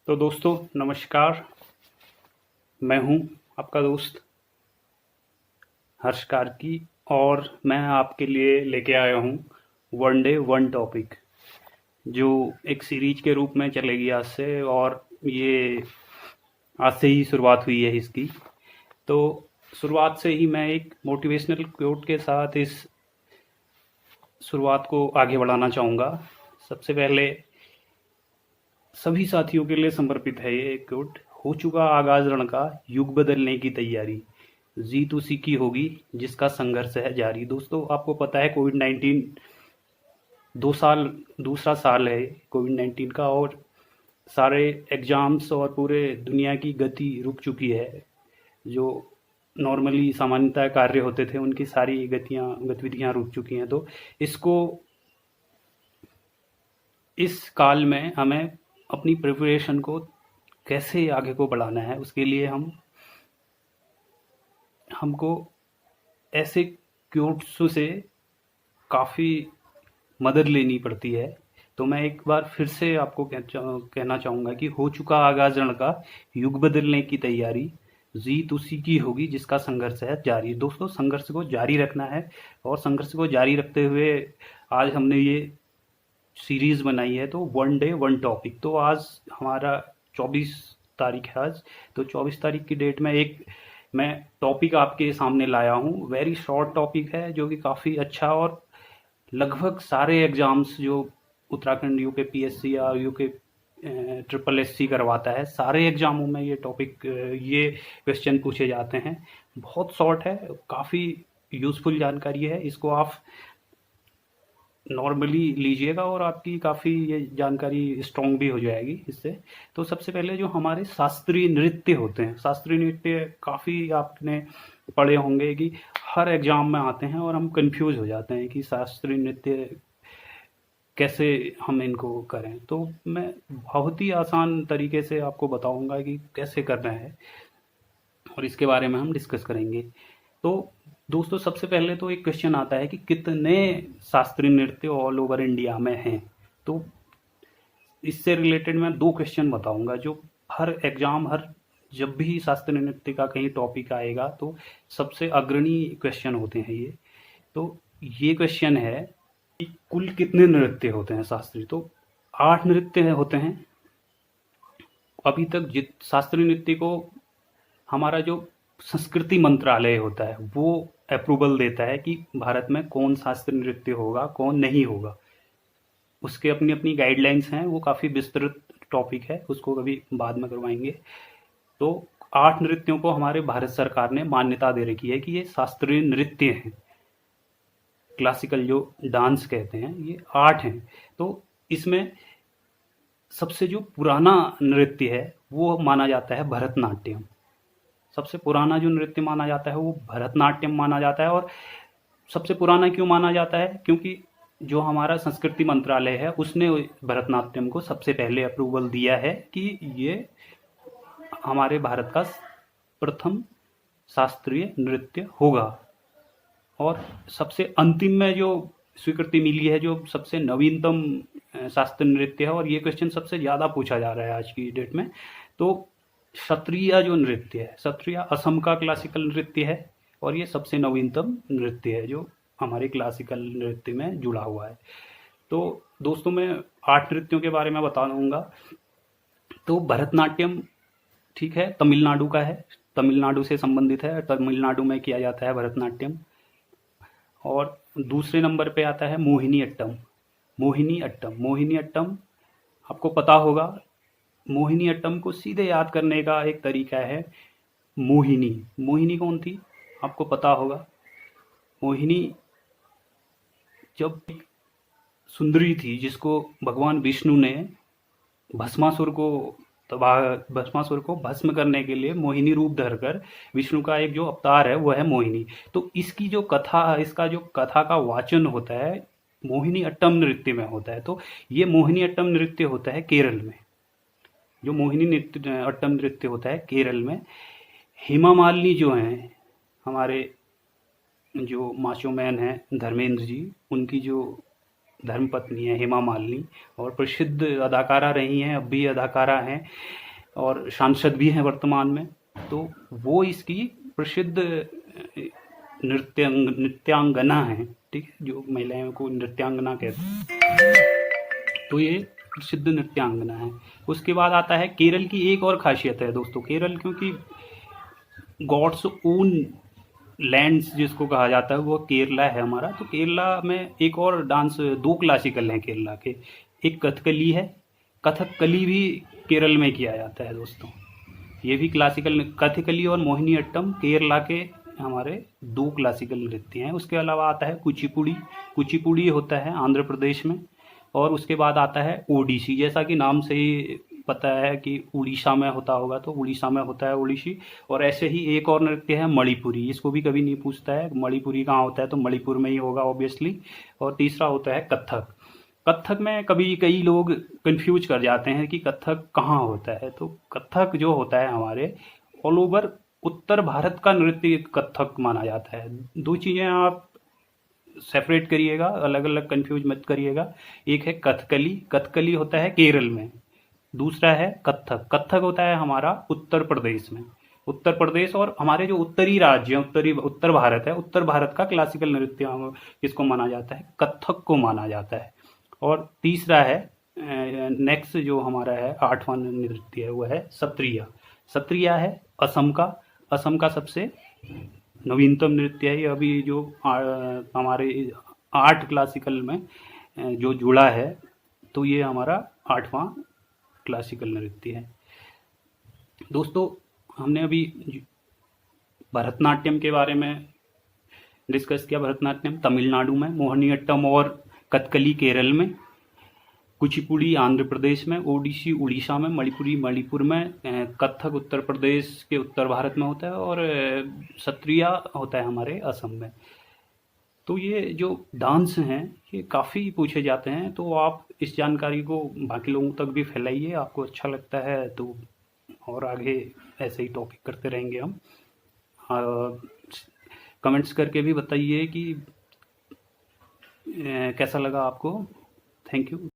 तो दोस्तों नमस्कार। मैं हूं आपका दोस्त हर्ष कार्की और मैं आपके लिए लेके आया हूं वन डे वन टॉपिक, जो एक सीरीज के रूप में चलेगी आज से। और ये आज से ही शुरुआत हुई है इसकी। तो शुरुआत से ही मैं एक मोटिवेशनल कोट के साथ इस शुरुआत को आगे बढ़ाना चाहूँगा। सबसे पहले सभी साथियों के लिए समर्पित है ये कोट। हो चुका आगाज रण का, युग बदलने की तैयारी, जीत उसी की होगी जिसका संघर्ष है जारी। दोस्तों आपको पता है कोविड 19 2 साल दूसरा साल है कोविड 19 का, और सारे एग्जाम्स और पूरे दुनिया की गति रुक चुकी है। जो नॉर्मली सामान्यतः कार्य होते थे उनकी सारी गतिविधियां रुक चुकी हैं। तो इसको इस काल में हमें अपनी प्रिपरेशन को कैसे आगे को बढ़ाना है, उसके लिए हमको ऐसे क्योट्स से काफ़ी मदद लेनी पड़ती है। तो मैं एक बार फिर से आपको कहना चाहूँगा कि हो चुका आगाज रण का, युग बदलने की तैयारी, जीत उसी की होगी जिसका संघर्ष है जारी। दोस्तों संघर्ष को जारी रखना है, और संघर्ष को जारी रखते हुए आज हमने ये सीरीज बनाई है। तो वन डे वन टॉपिक। तो आज हमारा 24 तारीख है आज। तो 24 तारीख की डेट में एक मैं टॉपिक आपके सामने लाया हूँ। वेरी शॉर्ट टॉपिक है जो कि काफ़ी अच्छा, और लगभग सारे एग्जाम्स जो उत्तराखंड यूके पीएससी या यूके ट्रिपल एससी करवाता है, सारे एग्जामों में ये टॉपिक ये क्वेश्चन पूछे जाते हैं। बहुत शॉर्ट है, काफ़ी यूज़फुल जानकारी है। इसको आप नॉर्मली लीजिएगा और आपकी काफ़ी ये जानकारी स्ट्रॉन्ग भी हो जाएगी इससे। तो सबसे पहले जो हमारे शास्त्रीय नृत्य होते हैं, शास्त्रीय नृत्य काफ़ी आपने पढ़े होंगे कि हर एग्जाम में आते हैं और हम कंफ्यूज हो जाते हैं कि शास्त्रीय नृत्य कैसे हम इनको करें। तो मैं बहुत ही आसान तरीके से आपको बताऊंगा कि कैसे करना है, और इसके बारे में हम डिस्कस करेंगे। तो दोस्तों सबसे पहले तो एक क्वेश्चन आता है कि कितने शास्त्रीय नृत्य ऑल ओवर इंडिया में हैं। तो इससे रिलेटेड मैं 2 क्वेश्चन बताऊंगा जो हर एग्जाम, हर जब भी शास्त्रीय नृत्य का कहीं टॉपिक आएगा तो सबसे अग्रणी क्वेश्चन होते हैं ये। तो ये क्वेश्चन है कि कुल कितने नृत्य होते हैं शास्त्रीय। तो 8 नृत्य होते हैं। अभी तक जित शास्त्रीय नृत्य को हमारा जो संस्कृति मंत्रालय होता है वो अप्रूवल देता है कि भारत में कौन शास्त्रीय नृत्य होगा, कौन नहीं होगा। उसके अपनी अपनी गाइडलाइंस हैं, वो काफ़ी विस्तृत टॉपिक है, उसको कभी बाद में करवाएंगे। तो 8 नृत्यों को हमारे भारत सरकार ने मान्यता दे रखी है कि ये शास्त्रीय नृत्य हैं, क्लासिकल जो डांस कहते हैं, ये 8 हैं। तो इसमें सबसे जो पुराना नृत्य है वो माना जाता है भरतनाट्यम। सबसे पुराना जो नृत्य माना जाता है वो भरतनाट्यम माना जाता है। और सबसे पुराना क्यों माना जाता है, क्योंकि जो हमारा संस्कृति मंत्रालय है उसने भरतनाट्यम को सबसे पहले अप्रूवल दिया है कि ये हमारे भारत का प्रथम शास्त्रीय नृत्य होगा। और सबसे अंतिम में जो स्वीकृति मिली है, जो सबसे नवीनतम शास्त्रीय नृत्य है, और ये क्वेश्चन सबसे ज़्यादा पूछा जा रहा है आज की डेट में। तो क्षत्रिय जो नृत्य है, क्षत्रिय असम का क्लासिकल नृत्य है, और ये सबसे नवीनतम नृत्य है जो हमारे क्लासिकल नृत्य में जुड़ा हुआ है। तो दोस्तों मैं 8 नृत्यों के बारे में बता दूंगा। तो भरतनाट्यम ठीक है, तमिलनाडु का है, तमिलनाडु से संबंधित है, तमिलनाडु में किया जाता है भरतनाट्यम। और दूसरे नंबर पे आता है मोहिनी अट्टम। मोहिनी अट्टम, मोहिनी अट्टम आपको पता होगा। मोहिनी अट्टम को सीधे याद करने का एक तरीका है मोहिनी। मोहिनी कौन थी आपको पता होगा। मोहिनी जब एक सुंदरी थी जिसको भगवान विष्णु ने भस्मासुर को भस्मासुर को भस्म करने के लिए मोहिनी रूप धरकर, विष्णु का एक जो अवतार है वो है मोहिनी। तो इसकी जो कथा, इसका जो कथा का वाचन होता है मोहिनी अट्टम नृत्य में होता है। तो ये मोहिनी अट्टम नृत्य होता है केरल में। जो मोहिनी नृत्य अट्टम नृत्य होता है केरल में। हेमा मालिनी जो हैं हमारे जो माचो मैन हैं धर्मेंद्र जी, उनकी जो धर्मपत्नी है हेमा मालिनी, और प्रसिद्ध अदाकारा रही हैं, अब भी अदाकारा हैं और सांसद भी हैं वर्तमान में। तो वो इसकी प्रसिद्ध नृत्यांगना है, ठीक है, जो महिलाओं को नृत्यांगना कहते हैं, तो ये प्रसिद्ध नृत्यांगना है। उसके बाद आता है केरल की एक और खासियत है दोस्तों, केरल क्योंकि गॉड्स ओन लैंड्स जिसको कहा जाता है वो केरला है हमारा। तो केरला में एक और डांस, दो क्लासिकल हैं केरला के, एक कथकली है, कथकली भी केरल में किया जाता है दोस्तों। ये भी क्लासिकल, कथकली और मोहिनी अट्टम केरला के हमारे दो क्लासिकल नृत्य हैं। उसके अलावा आता है कुचिपुड़ी, कुचिपुड़ी होता है आंध्र प्रदेश में। और उसके बाद आता है ओडिसी, जैसा कि नाम से ही पता है कि उड़ीसा में होता होगा, तो उड़ीसा में होता है ओडिसी। और ऐसे ही एक और नृत्य है मणिपुरी, इसको भी कभी नहीं पूछता है मणिपुरी कहाँ होता है, तो मणिपुर में ही होगा ऑब्वियसली। और तीसरा होता है कथक। कथक में कभी कई लोग कंफ्यूज कर जाते हैं कि कथक कहाँ होता है। तो कथक जो होता है हमारे ऑल ओवर उत्तर भारत का नृत्य कथक माना जाता है। दो चीज़ें आप सेपरेट करिएगा, अलग अलग कंफ्यूज मत करिएगा। एक है कथकली, कथकली होता है केरल में। दूसरा है कथक, कथक होता है हमारा उत्तर प्रदेश में। उत्तर प्रदेश और हमारे जो उत्तरी राज्य हैं, उत्तर भारत है, उत्तर भारत का क्लासिकल नृत्य किसको माना जाता है, कथक को माना जाता है। और तीसरा है नेक्स्ट जो हमारा है आठवां नृत्य है वो है सत्रिया। सत्रिया है असम का, असम का सबसे नवीनतम नृत्य है। अभी जो हमारे 8 क्लासिकल में जो जुड़ा है, तो ये हमारा 8वां क्लासिकल नृत्य है। दोस्तों हमने अभी भरतनाट्यम के बारे में डिस्कस किया। भरतनाट्यम तमिलनाडु में, मोहिनीअट्टम और कथकली केरल में, कुचिपुड़ी आंध्र प्रदेश में, ओडिसी उड़ीसा में, मणिपुरी मणिपुर में, कथक उत्तर प्रदेश के उत्तर भारत में होता है, और सत्रिया होता है हमारे असम में। तो ये जो डांस हैं ये काफ़ी पूछे जाते हैं, तो आप इस जानकारी को बाकी लोगों तक भी फैलाइए। आपको अच्छा लगता है तो और आगे ऐसे ही टॉपिक करते रहेंगे हम। कमेंट्स करके भी बताइए कि कैसा लगा आपको। Thank you.